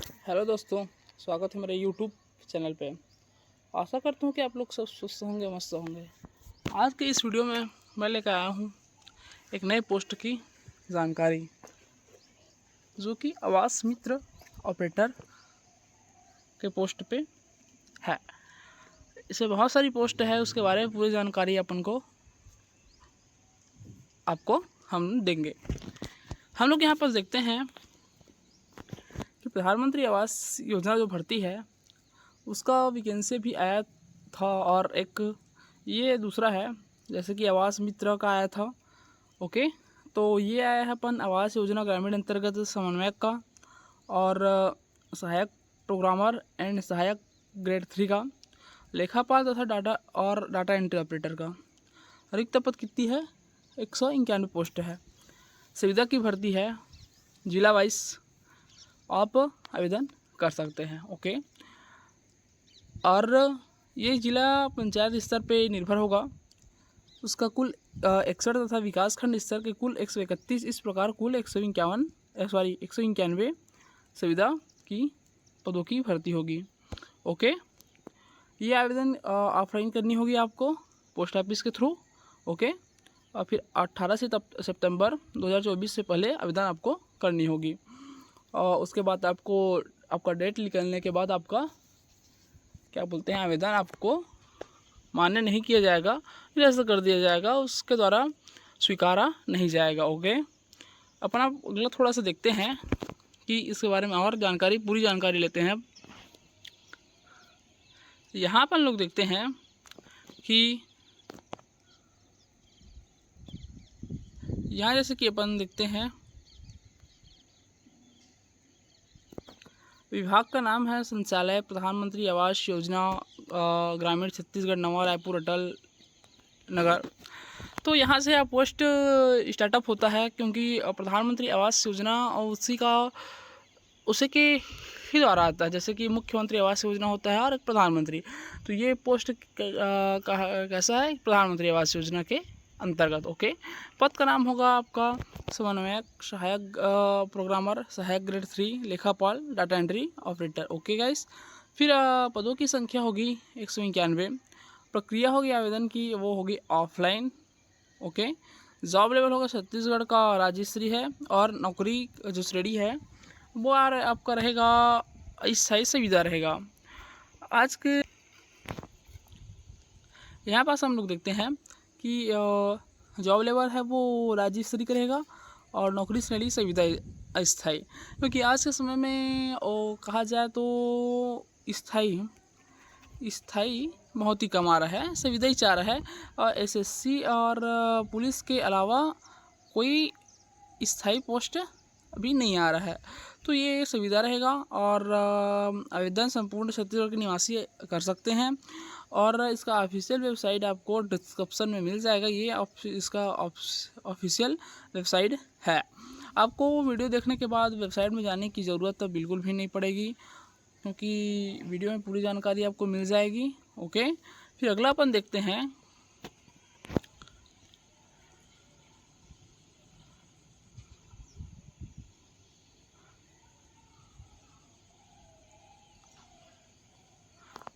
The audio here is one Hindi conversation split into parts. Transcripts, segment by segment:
हेलो दोस्तों, स्वागत है मेरे यूट्यूब चैनल पे। आशा करता हूँ कि आप लोग सब स्वस्थ होंगे, मस्त होंगे। आज के इस वीडियो में मैं लेकर आया हूँ एक नए पोस्ट की जानकारी, जो कि आवास मित्र ऑपरेटर के पोस्ट पे है। इसमें बहुत सारी पोस्ट है, उसके बारे में पूरी जानकारी आपको हम देंगे। हम लोग यहाँ पर देखते हैं कि प्रधानमंत्री आवास योजना जो भर्ती है उसका वैकेंसी भी आया था, और एक ये दूसरा है, जैसे कि आवास मित्र का आया था। ओके, तो ये आया है अपन आवास योजना ग्रामीण अंतर्गत समन्वयक का, और सहायक प्रोग्रामर एंड सहायक ग्रेड 3 का, लेखापाल तथा डाटा एंट्री ऑपरेटर का। रिक्त पद कितनी है? 191 पोस्ट है। सुविधा की भर्ती है, जिला वाइज आप आवेदन कर सकते हैं। ओके, और ये जिला पंचायत स्तर पे निर्भर होगा। उसका कुल 61 तथा विकास खंड स्तर के कुल 131, इस प्रकार कुल 191 सुविधा की पदों की भर्ती होगी। ओके, ये आवेदन ऑफलाइन करनी होगी आपको पोस्ट ऑफिस के थ्रू। ओके, और फिर 18 सितंबर 2024 से पहले आवेदन आपको करनी होगी। और उसके बाद आपका डेट निकलने के बाद आपका क्या बोलते हैं, आवेदन आपको मान्य नहीं किया जाएगा, निरस्त कर दिया जाएगा, उसके द्वारा स्वीकारा नहीं जाएगा। ओके, अपना अगला थोड़ा सा देखते हैं कि इसके बारे में और जानकारी, पूरी जानकारी लेते हैं। यहाँ पर लोग देखते हैं कि यहाँ जैसे कि अपन देखते हैं विभाग का नाम है संचालय प्रधानमंत्री आवास योजना ग्रामीण छत्तीसगढ़, नवा रायपुर, अटल नगर। तो यहाँ से आप पोस्ट स्टार्टअप होता है, क्योंकि प्रधानमंत्री आवास योजना और उसी के ही द्वारा आता है। जैसे कि मुख्यमंत्री आवास योजना होता है और एक प्रधानमंत्री, तो ये पोस्ट कैसा है? प्रधानमंत्री आवास योजना के अंतर्गत। ओके, पद का नाम होगा आपका समन्वयक, सहायक प्रोग्रामर, सहायक ग्रेड 3, लेखापाल, data entry operator. Okay guys, फिर पदों की संख्या होगी 191। प्रक्रिया होगी आवेदन की, वो होगी ऑफलाइन। ओके, जॉब लेवल होगा छत्तीसगढ़ का राज्यश्री है, और नौकरी जो श्रेणी है वो आपका रहेगा स्थायी सुविधा रहेगा। आज के यहाँ पास हम लोग देखते हैं कि जॉब लेवल है वो राज्यश्री का रहेगा, और नौकरी श्रेणी सुविधा अस्थायी, क्योंकि आज के समय में कहा जाए तो स्थायी बहुत ही कम आ रहा है, सुविधा ही चाह रहा है। और एसएससी और पुलिस के अलावा कोई स्थायी पोस्ट अभी नहीं आ रहा है, तो ये सुविधा रहेगा। और आवेदन संपूर्ण छत्तीसगढ़ के निवासी कर सकते हैं, और इसका ऑफिशियल वेबसाइट आपको डिस्क्रिप्शन में मिल जाएगा। ये इसका ऑफिशियल वेबसाइट है। आपको वीडियो देखने के बाद वेबसाइट में जाने की ज़रूरत तो बिल्कुल भी नहीं पड़ेगी, क्योंकि वीडियो में पूरी जानकारी आपको मिल जाएगी। ओके, फिर अगला अपन देखते हैं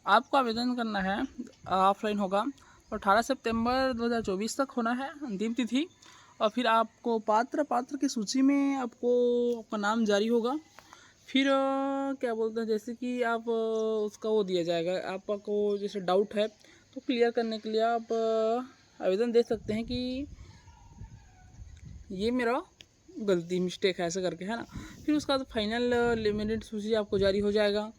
आपको आवेदन करना है, ऑफलाइन होगा, 18 सितंबर 2024 तक होना है अंतिम तिथि। और फिर आपको पात्र की सूची में आपका नाम जारी होगा। फिर क्या बोलते हैं, जैसे कि आप उसका वो दिया जाएगा, आपको जैसे डाउट है तो क्लियर करने के लिए आप आवेदन दे सकते हैं कि ये मेरा गलती मिस्टेक है, ऐसा करके, है ना। फिर उसका फाइनल लिमिटेड सूची आपको जारी हो जाएगा,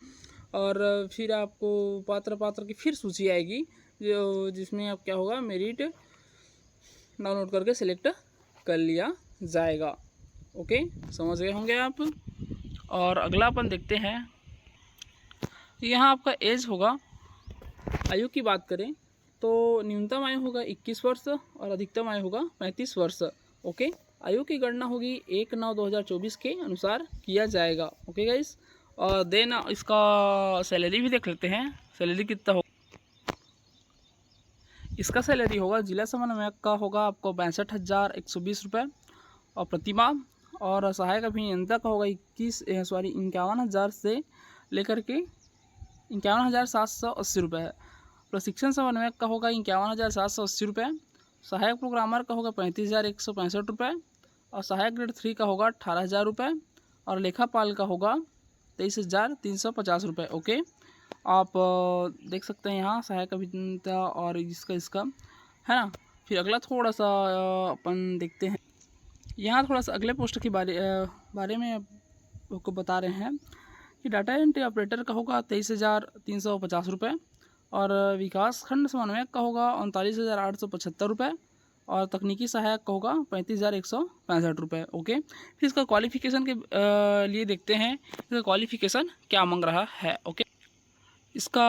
और फिर आपको पात्र की फिर सूची आएगी, जो जिसमें आप क्या होगा, मेरिट डाउनलोड करके सिलेक्ट कर लिया जाएगा। ओके, समझ गए होंगे आप। और अगला अपन देखते हैं, यहाँ आपका एज होगा, आयु की बात करें तो न्यूनतम आयु होगा 21 वर्ष और अधिकतम आयु होगा 35 वर्ष। ओके, आयु की गणना होगी 1/9/2024 के अनुसार किया जाएगा। ओके गाइस, और देन इसका सैलरी भी देख लेते हैं, सैलरी कितना होगा। इसका सैलरी होगा जिला समन्वयक का होगा आपको 62,120 रुपये और प्रतिमाह, और सहायक अभियंता का होगा 51,000 से लेकर के 51,780 रुपये है। प्रशिक्षण समन्वयक का होगा 51,780 रुपये। सहायक प्रोग्रामर का होगा 35,165 रुपये और सहायक ग्रेड 3 का होगा 18,000 रुपये और लेखापाल का होगा 23,350 रुपये। ओके, आप देख सकते हैं यहाँ सहायक अभियंता और इसका है ना। फिर अगला थोड़ा सा अपन देखते हैं, यहाँ थोड़ा सा अगले पोस्ट के बारे में आपको बता रहे हैं कि डाटा एंट्री ऑपरेटर का होगा 23,350 रुपये और विकास खंड समन्वयक का होगा 39,875 रुपये और तकनीकी सहायक का होगा 35,165 रुपये। ओके, फिर इसका क्वालिफिकेशन के लिए देखते हैं इसका क्वालिफिकेशन क्या मांग रहा है। ओके, इसका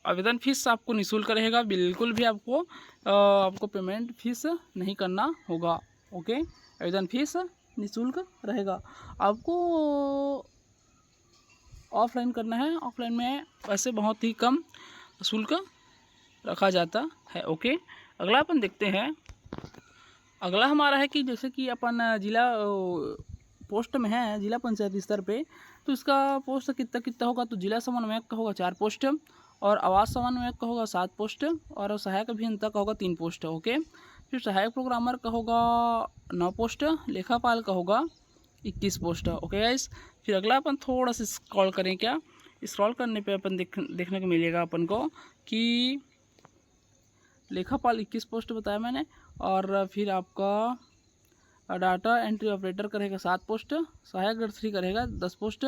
आवेदन फीस आपको निःशुल्क रहेगा, बिल्कुल भी आपको पेमेंट फीस नहीं करना होगा। ओके, आवेदन फीस निःशुल्क रहेगा। आपको ऑफलाइन करना है, ऑफलाइन में वैसे बहुत ही कम शुल्क रखा जाता है। ओके, अगला अपन देखते हैं। अगला हमारा है कि जैसे कि अपन जिला पोस्ट में है, जिला पंचायत स्तर पे, तो इसका पोस्ट कितना होगा, तो जिला समन्वयक का होगा 4 पोस्ट और आवास समन्वयक का होगा 7 पोस्ट और सहायक अभियंता का होगा 3 पोस्ट। ओके, फिर सहायक प्रोग्रामर का होगा 9 पोस्ट, लेखापाल का होगा 21 पोस्ट। ओके गाइस, फिर अगला अपन थोड़ा सा स्क्रॉल करें। क्या स्क्रॉल करने पे अपन देखने को मिलेगा अपन को कि लेखापाल 21 पोस्ट बताया मैंने और फिर आपका डाटा एंट्री ऑपरेटर करेगा 7 पोस्ट, सहायक ग्रेड 3 करेगा 10 पोस्ट,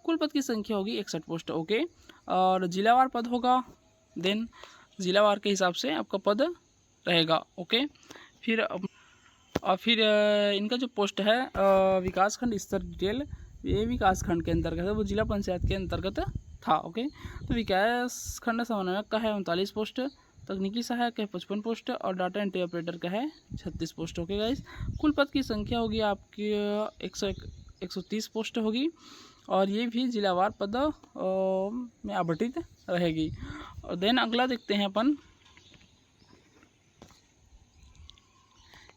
कुल पद की संख्या होगी 61 पोस्ट। ओके, और जिलावार पद होगा, देन जिलावार के हिसाब से आपका पद रहेगा। ओके, फिर इनका जो पोस्ट है विकास खंड स्तर डिटेल, ये विकास खंड के अंतर्गत है, वो जिला पंचायत के अंतर्गत था। ओके, तो विकास खंड समन्वयक का है 39 पोस्ट, तकनीकी सहायक है 55 पोस्ट और डाटा एंट्री ऑपरेटर का है 36 पोस्ट। ओके गाइस, कुल पद की संख्या होगी आपकी 130 पोस्ट होगी और ये भी जिलावार पद में आवंटित रहेगी। और देन अगला देखते हैं अपन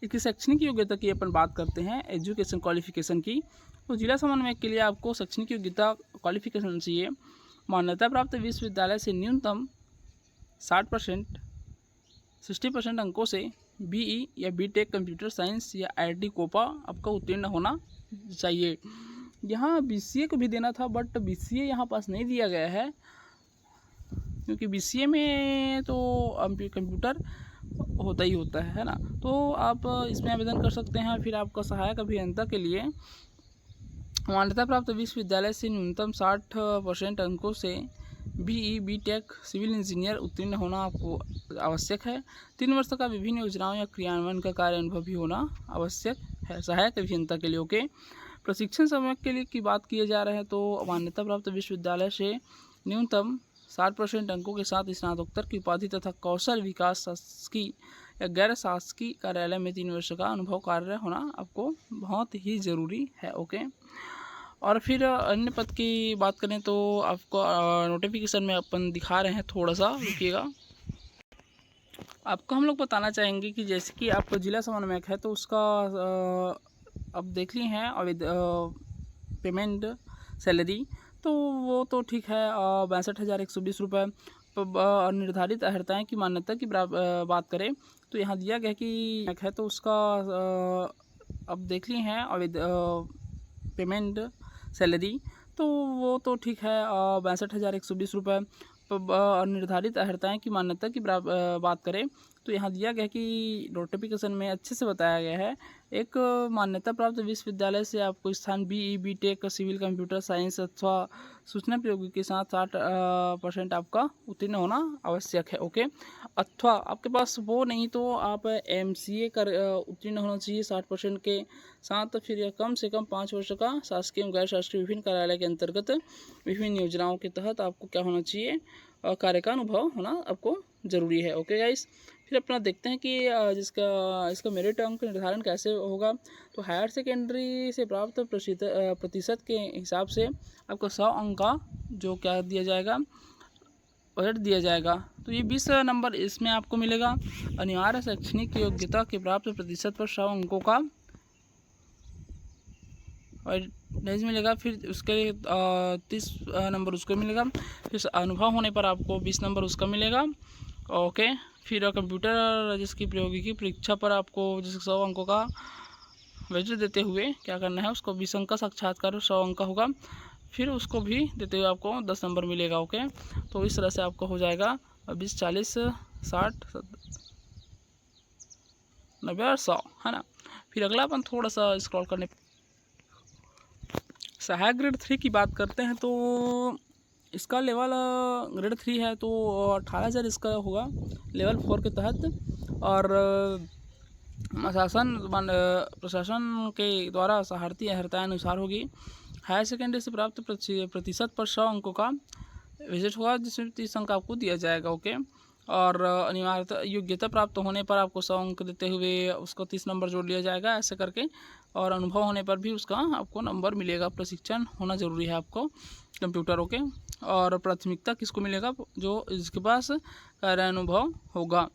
इसकी शैक्षणिक योग्यता की अपन बात करते हैं, एजुकेशन क्वालिफिकेशन की। तो जिला समन्वयक के लिए आपको शैक्षणिक योग्यता क्वालिफिकेशन चाहिए मान्यता प्राप्त विश्वविद्यालय से न्यूनतम 60% अंकों से बीई या बीटेक कंप्यूटर साइंस या आईआईटी कोपा आपका उत्तीर्ण होना चाहिए। यहाँ बीसीए को भी देना था बट बीसीए यहाँ पास नहीं दिया गया है क्योंकि बीसीए में तो कंप्यूटर होता ही होता है ना। तो आप इसमें आवेदन कर सकते हैं। फिर आपका सहायक अभियंता के लिए मान्यता प्राप्त विश्वविद्यालय से न्यूनतम 60% अंकों से बीई बीटेक सिविल इंजीनियर उत्तीर्ण होना आपको आवश्यक है। 3 वर्ष का विभिन्न योजनाओं या क्रियान्वयन का कार्य अनुभव भी होना आवश्यक है सहायक अभियंता के लिए। ओके, प्रशिक्षण समय के लिए की बात किए जा रहे हैं तो मान्यता प्राप्त विश्वविद्यालय से न्यूनतम 60% अंकों के साथ स्नातकोत्तर की उपाधि तथा कौशल विकास शासकीय या गैर शासकीय कार्यालय में 3 वर्ष का अनुभव कार्य होना आपको बहुत ही ज़रूरी है। ओके, और फिर अन्य पद की बात करें तो आपको नोटिफिकेशन में अपन दिखा रहे हैं, थोड़ा सा रुकिएगा। आपको हम लोग बताना चाहेंगे कि जैसे कि आपको जिला समन्वयक है तो उसका अब देख लिए हैं और पेमेंट सैलरी तो वो तो ठीक है 62,120 रुपये। निर्धारित अर्हताएँ की मान्यता की बात करें तो यहाँ दिया गया कि है तो उसका अब देख लिए हैं और पेमेंट सैलरी तो वो तो ठीक है 62,120 रुपये। निर्धारित अर्हताएँ की मान्यता की बात करें तो यहाँ दिया गया कि नोटिफिकेशन में अच्छे से बताया गया है। एक मान्यता प्राप्त विश्वविद्यालय से आपको स्थान BE B Tech civil computer science अथवा सूचना प्रौद्योगिकी के साथ 60% आपका उत्तीर्ण होना आवश्यक है। ओके, अथवा आपके पास वो नहीं तो आप एमसीए कर उत्तीर्ण होना चाहिए 60% के साथ। फिर कम से कम 5 वर्ष का शासकीय गैर शासकीय विभिन्न कार्यालय के अंतर्गत विभिन्न योजनाओं के तहत आपको क्या होना चाहिए, कार्य का अनुभव होना आपको ज़रूरी है। ओके गाइस, फिर अपना देखते हैं कि इसका मेरिट अंक निर्धारण कैसे होगा। तो हायर सेकेंडरी से प्राप्त प्रतिशत के हिसाब से आपको 100 अंक का जो क्या दिया जाएगा, बजट दिया जाएगा। तो ये 20 नंबर इसमें आपको मिलेगा। अनिवार्य शैक्षणिक योग्यता के प्राप्त प्रतिशत पर 100 अंकों का वेटेज मिलेगा। फिर उसके 30 नंबर उसको मिलेगा। फिर अनुभव होने पर आपको 20 नंबर उसका मिलेगा। ओके। फिर कंप्यूटर जिसकी प्रौद्योगिकी परीक्षा पर आपको जैसे 100 अंकों का वेटेज देते हुए क्या करना है, उसको 20 अंक का साक्षात्कार 100 अंक का होगा, फिर उसको भी देते हुए आपको 10 नंबर मिलेगा। ओके, तो इस तरह से आपको हो जाएगा 20, 40, 60, 90 और 100, है ना। फिर अगला अपन थोड़ा सा स्क्रॉल करने सहायक ग्रेड 3 की बात करते हैं तो इसका लेवल ग्रेड 3 है तो 18,000 इसका होगा लेवल 4 के तहत। और प्रशासन के द्वारा सहारती अर्हतानुसार होगी। हायर सेकेंडरी से प्राप्त प्रतिशत पर 100 अंकों का विजिट होगा, जिसमें 30 अंक आपको दिया जाएगा। ओके, और अनिवार्यता योग्यता प्राप्त होने पर आपको 100 अंक देते हुए उसको 30 नंबर जोड़ लिया जाएगा, ऐसे करके। और अनुभव होने पर भी उसका आपको नंबर मिलेगा। प्रशिक्षण होना ज़रूरी है आपको कंप्यूटर। ओके, और प्राथमिकता किसको मिलेगा, जो इसके पास कार्य अनुभव होगा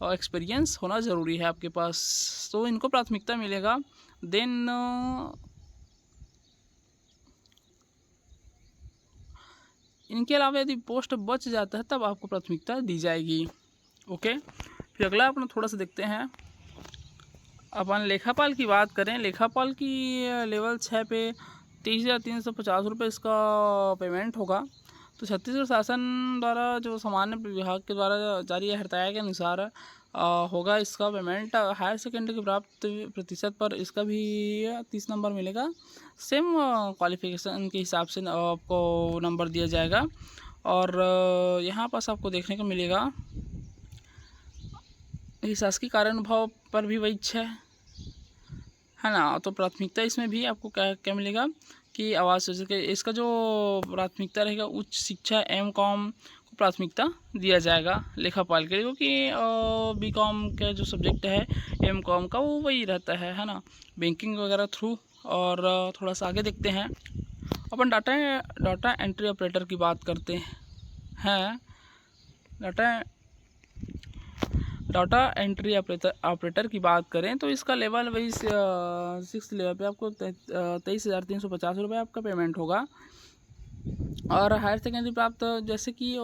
और एक्सपीरियंस होना ज़रूरी है आपके पास, तो इनको प्राथमिकता मिलेगा। देन इनके अलावा यदि पोस्ट बच जाता है तब आपको प्राथमिकता दी जाएगी। ओके, फिर अगला अपन थोड़ा सा देखते हैं। अपन लेखापाल की बात करें, लेखापाल की लेवल 6 पे 30,350 रुपये इसका पेमेंट होगा। तो छत्तीसगढ़ शासन द्वारा जो सामान्य विभाग के द्वारा जारी हड़ताल के अनुसार होगा इसका पेमेंट। हायर सेकेंडरी के प्राप्त प्रतिशत पर इसका भी 30 नंबर मिलेगा। सेम क्वालिफिकेशन के हिसाब से आपको नंबर दिया जाएगा। और यहाँ पास आपको देखने को मिलेगा शासकीय कार्य अनुभव पर भी वही है ना। तो प्राथमिकता इसमें भी आपको क्या क्या मिलेगा कि आवास योजना इसका जो प्राथमिकता रहेगा उच्च शिक्षा M.Com को प्राथमिकता दिया जाएगा लेखापाल के लिए, क्योंकि B.Com का जो सब्जेक्ट है M.Com का वो वही रहता है ना, बैंकिंग वगैरह थ्रू। और थोड़ा सा आगे देखते हैं अपन डाटा एंट्री ऑपरेटर की बात करते हैं। डाटा एंट्री ऑपरेटर की बात करें तो इसका लेवल वही 6th लेवल पे आपको 23,350 रुपये आपका पेमेंट होगा। और हायर सेकेंडरी प्राप्त जैसे कि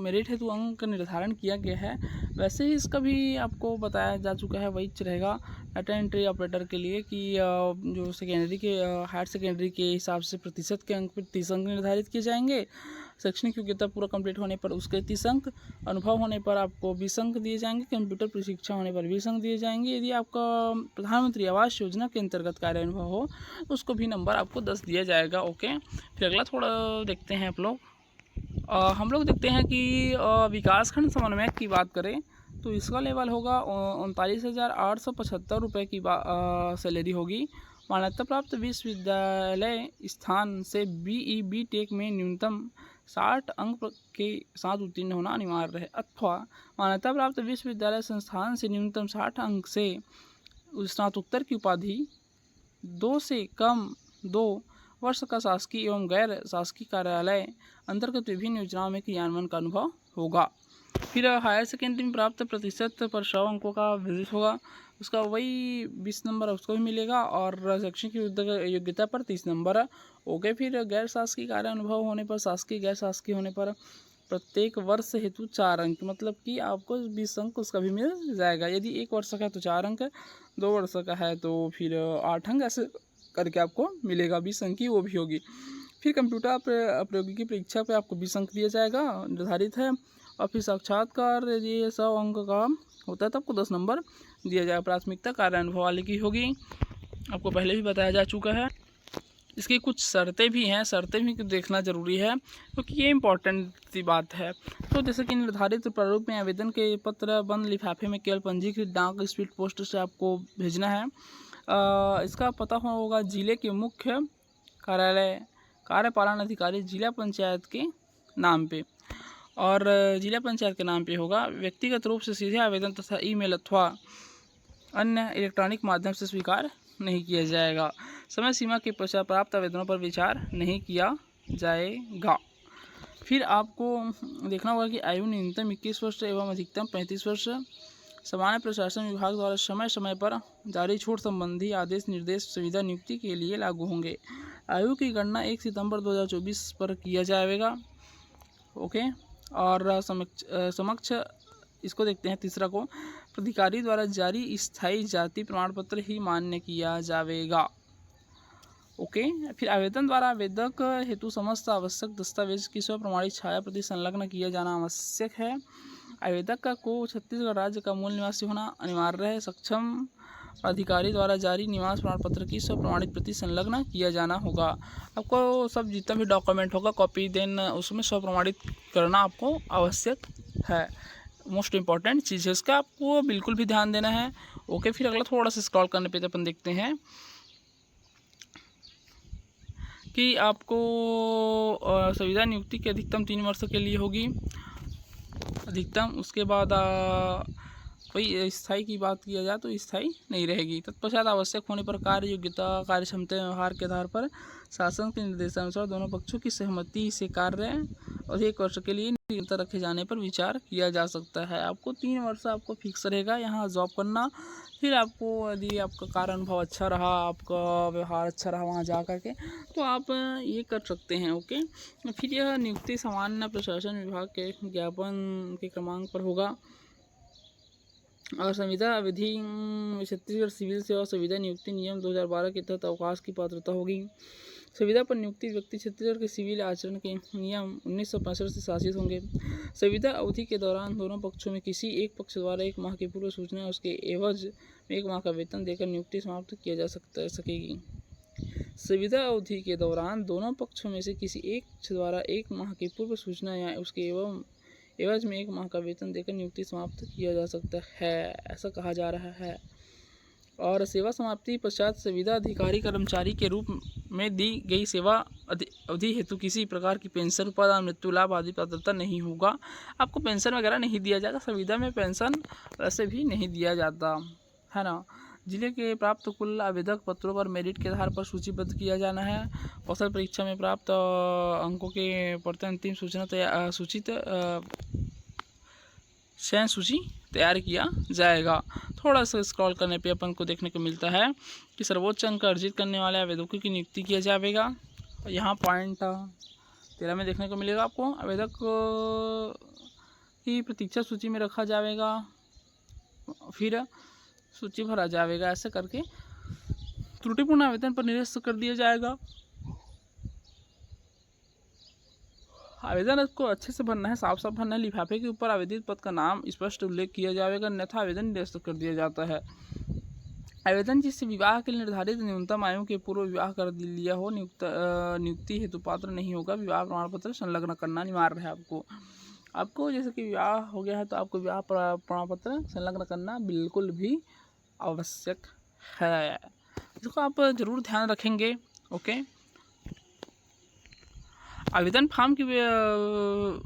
मेरिट हेतु अंक निर्धारण किया गया है, वैसे ही इसका भी आपको बताया जा चुका है, वही रहेगा डाटा एंट्री ऑपरेटर के लिए कि जो सेकेंडरी के हायर सेकेंडरी के हिसाब से प्रतिशत के अंक पर 30 अंक निर्धारित किए जाएंगे। शैक्षणिक योग्यता पूरा कंप्लीट होने पर उसके 30 अंक, अनुभव होने पर आपको 20 अंक दिए जाएंगे, कंप्यूटर प्रशिक्षण होने पर 20 अंक दिए जाएंगे। यदि आपका प्रधानमंत्री आवास योजना के अंतर्गत कार्य अनुभव हो तो उसको भी नंबर आपको 10 दिया जाएगा। ओके, फिर अगला थोड़ा देखते हैं आप लोग। हम लोग देखते हैं कि विकासखंड समन्वयक की बात करें तो इसका लेवल होगा 39,875 रुपये की सैलरी होगी। मान्यता प्राप्त विश्वविद्यालय स्थान से BE टेक में न्यूनतम 60 अंक के साथ उत्तीर्ण होना अनिवार्य है, अथवा मान्यता प्राप्त विश्वविद्यालय संस्थान से न्यूनतम 60 अंक से स्नातकोत्तर की उपाधि 2 से कम 2 वर्ष का शासकीय एवं गैर शासकीय कार्यालय अंतर्गत विभिन्न योजनाओं में क्रियान्वयन का अनुभव होगा। फिर हायर सेकेंडरी में प्राप्त प्रतिशत पर 100 अंकों का विजिट होगा, उसका वही 20 नंबर उसको भी मिलेगा। और शैक्षणिक योग्यता पर 30 नंबर। ओके, फिर गैर शासकीय कार्य अनुभव होने पर, शासकीय गैर शासकीय होने पर प्रत्येक वर्ष हेतु 4 अंक, मतलब कि आपको 20 अंक उसका भी मिल जाएगा। यदि 1 वर्ष का है तो 4 अंक, 2 वर्ष का है तो फिर 8 अंक, ऐसे करके आपको मिलेगा। 20 अंक की वो भी होगी। फिर कंप्यूटर प्रौद्योगिकी परीक्षा पे आपको 20 अंक दिया जाएगा, निर्धारित है। और फिर साक्षात्कार ये 100 अंक का होता है तो आपको 10 नंबर दिया जाएगा। प्राथमिकता कार्य अनुभव वाले की होगी, आपको पहले भी बताया जा चुका है। इसकी कुछ शर्तें भी हैं, शर्तें भी देखना ज़रूरी है क्योंकि ये इम्पोर्टेंट सी बात है। तो जैसे कि निर्धारित प्रारूप में आवेदन के पत्र बंद लिफाफे में केवल पंजीकृत डाक स्पीड पोस्ट से आपको भेजना है। इसका पता होगा जिले के मुख्य कार्यालय कार्यपालन अधिकारी जिला पंचायत के नाम पे, और जिला पंचायत के नाम पे होगा। व्यक्तिगत रूप से सीधे आवेदन तथा ईमेल अथवा अन्य इलेक्ट्रॉनिक माध्यम से स्वीकार नहीं किया जाएगा। समय सीमा के पश्चात प्राप्त आवेदनों पर विचार नहीं किया जाएगा। फिर आपको देखना होगा कि आयु न्यूनतम 21 वर्ष एवं अधिकतम 35 वर्ष सामान्य प्रशासन विभाग द्वारा समय समय पर जारी छूट संबंधी आदेश निर्देश संविदा नियुक्ति के लिए लागू होंगे। आयु की गणना 1 सितंबर 2024 पर किया जाएगा। ओके, और समक्ष इसको देखते हैं तीसरा को, प्राधिकारी द्वारा जारी स्थायी जाति प्रमाण पत्र ही मान्य किया जाएगा। ओके, फिर आवेदन द्वारा आवेदक हेतु समस्त आवश्यक दस्तावेज की स्व प्रमाणित छाया प्रति संलग्न किया जाना आवश्यक है। आवेदक को छत्तीसगढ़ राज्य का मूल निवासी होना अनिवार्य है। सक्षम अधिकारी द्वारा जारी निवास प्रमाण पत्र की स्व प्रमाणित प्रति संलग्न किया जाना होगा। आपको सब जितना भी डॉक्यूमेंट होगा कॉपी देन उसमें स्व प्रमाणित करना आपको आवश्यक है। मोस्ट इम्पॉर्टेंट चीज़ है, इसका आपको बिल्कुल भी ध्यान देना है। ओके, फिर अगला थोड़ा सा स्क्रॉल करने पे अपन देखते हैं कि आपको संविदा नियुक्ति की अधिकतम 3 वर्ष के लिए होगी अधिकतम। उसके बाद वही स्थायी की बात किया जाए तो स्थायी नहीं रहेगी। तत्पश्चात आवश्यक होने पर कार्य योग्यता कार्य क्षमता व्यवहार के आधार पर शासन के निर्देशानुसार दोनों पक्षों की सहमति से कार्य और 1 वर्ष के लिए निरंतर रखे जाने पर विचार किया जा सकता है। आपको 3 वर्ष आपको फिक्स रहेगा यहाँ जॉब करना। फिर आपको यदि आपका कार्य अनुभव अच्छा रहा, आपका व्यवहार अच्छा रहा वहाँ जा कर के, तो आप ये कर सकते हैं। ओके, फिर यह नियुक्ति सामान्य प्रशासन विभाग के ज्ञापन के क्रमांक पर होगा और संविदा अवधि छत्तीसगढ़ सिविल सेवा संविदा नियुक्ति नियम 2012 के तहत अवकाश की पात्रता होगी। संविदा पर नियुक्ति व्यक्ति छत्तीसगढ़ के सिविल आचरण के नियम 1965 से शासित होंगे। संविदा अवधि के दौरान दोनों पक्षों में किसी एक पक्ष द्वारा 1 माह की पूर्व सूचना उसके एवज में 1 माह का वेतन देकर नियुक्ति समाप्त किया जा सकेगी। संविदा अवधि के दौरान दोनों पक्षों में से किसी एक पक्ष द्वारा 1 माह की पूर्व सूचना या उसके एवज में 1 माह का वेतन देकर नियुक्ति समाप्त किया जा सकता है, ऐसा कहा जा रहा है। और सेवा समाप्ति पश्चात संविदा अधिकारी कर्मचारी के रूप में दी गई सेवा अवधि हेतु किसी प्रकार की पेंशन, उत्पादन, मृत्यु लाभ आदि पात्रता नहीं होगा। आपको पेंशन वगैरह नहीं दिया जाता। संविदा में पेंशन वैसे भी नहीं दिया जाता है ना। जिले के प्राप्त कुल आवेदक पत्रों पर मेरिट के आधार पर सूचीबद्ध किया जाना है। कौशल परीक्षा में प्राप्त अंकों के प्रति अंतिम सूचित चयन सूची तैयार किया जाएगा। थोड़ा सा स्क्रॉल करने पे अपन को देखने को मिलता है कि सर्वोच्च अंक अर्जित करने वाले आवेदकों की नियुक्ति किया जाएगा। यहाँ पॉइंट 13 में देखने को मिलेगा आपको आवेदक की प्रतीक्षा सूची में रखा जाएगा, फिर सूची भरा जाएगा। ऐसे करके त्रुटिपूर्ण आवेदन पर निरस्त कर दिया जाएगा। आवेदन को अच्छे से भरना है, साफ साफ भरना है। लिफाफे के ऊपर आवेदित पद का नाम स्पष्ट उल्लेख किया जाएगा, अन्यथा आवेदन निरस्त कर दिया जाता है। आवेदन जिससे विवाह के लिए निर्धारित न्यूनतम आयु के पूर्व विवाह कर लिया हो नियुक्ति हेतु पात्र नहीं होगा। विवाह प्रमाण पत्र संलग्न करना अनिवार्य है। आपको जैसे कि विवाह हो गया है तो आपको विवाह प्रमाण पत्र संलग्न करना बिल्कुल भी आवश्यक है। इसको आप जरूर ध्यान रखेंगे। ओके, आवेदन फॉर्म की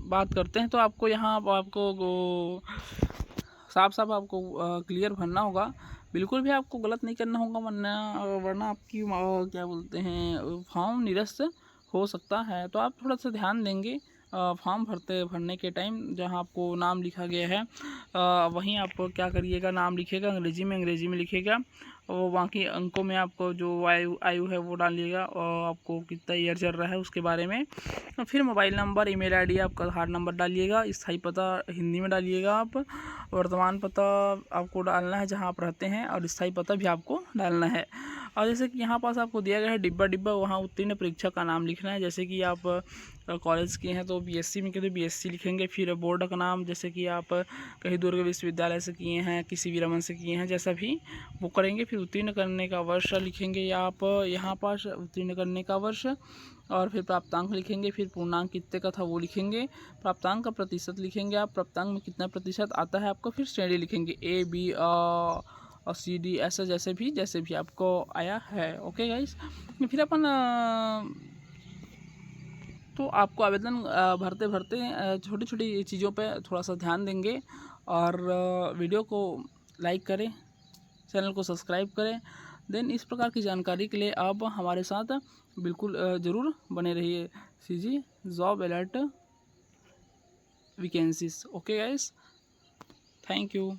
बात करते हैं तो आपको यहाँ आपको साफ आपको क्लियर भरना होगा। बिल्कुल भी आपको गलत नहीं करना होगा, वरना आपकी क्या बोलते हैं फॉर्म निरस्त हो सकता है। तो आप थोड़ा सा ध्यान देंगे फॉर्म भरने के टाइम। जहाँ आपको नाम लिखा गया है वहीं आप क्या करिएगा, नाम लिखिएगा अंग्रेजी में लिखिएगा और बाकी अंकों में आपको जो आयु है वो डालिएगा और आपको कितना ईयर चल रहा है उसके बारे में। फिर मोबाइल नंबर, ईमेल आईडी, आपका आधार नंबर डालिएगा। स्थायी पता हिंदी में डालिएगा आप। वर्तमान पता आपको डालना है जहाँ आप रहते हैं, और स्थायी पता भी आपको डालना है। और जैसे कि यहाँ पास आपको दिया गया है डिब्बा, वहाँ उत्तीर्ण परीक्षा का नाम लिखना है। जैसे कि आप कॉलेज किए हैं तो बीएससी में किए तो बीएससी लिखेंगे। फिर बोर्ड का नाम, जैसे कि आप कहीं दुर्ग विश्वविद्यालय से किए हैं, किसी भी रमन से किए हैं, जैसा भी वो करेंगे। फिर उत्तीर्ण करने का वर्ष लिखेंगे या आप यहाँ पास उत्तीर्ण करने का वर्ष, और फिर प्राप्तांक लिखेंगे। फिर पूर्णांक कितने का था वो लिखेंगे। प्राप्तांक का प्रतिशत लिखेंगे आप, प्राप्तांक में कितना प्रतिशत आता है आपको। फिर श्रेणी लिखेंगे A, B और C, D, ऐसा जैसे भी आपको आया है। ओके गाइस, फिर अपन तो आपको आवेदन भरते छोटी छोटी चीज़ों पे थोड़ा सा ध्यान देंगे। और वीडियो को लाइक करें, चैनल को सब्सक्राइब करें। देन इस प्रकार की जानकारी के लिए आप हमारे साथ बिल्कुल ज़रूर बने रहिए। CG job alert vacancies. Okay guys, thank you.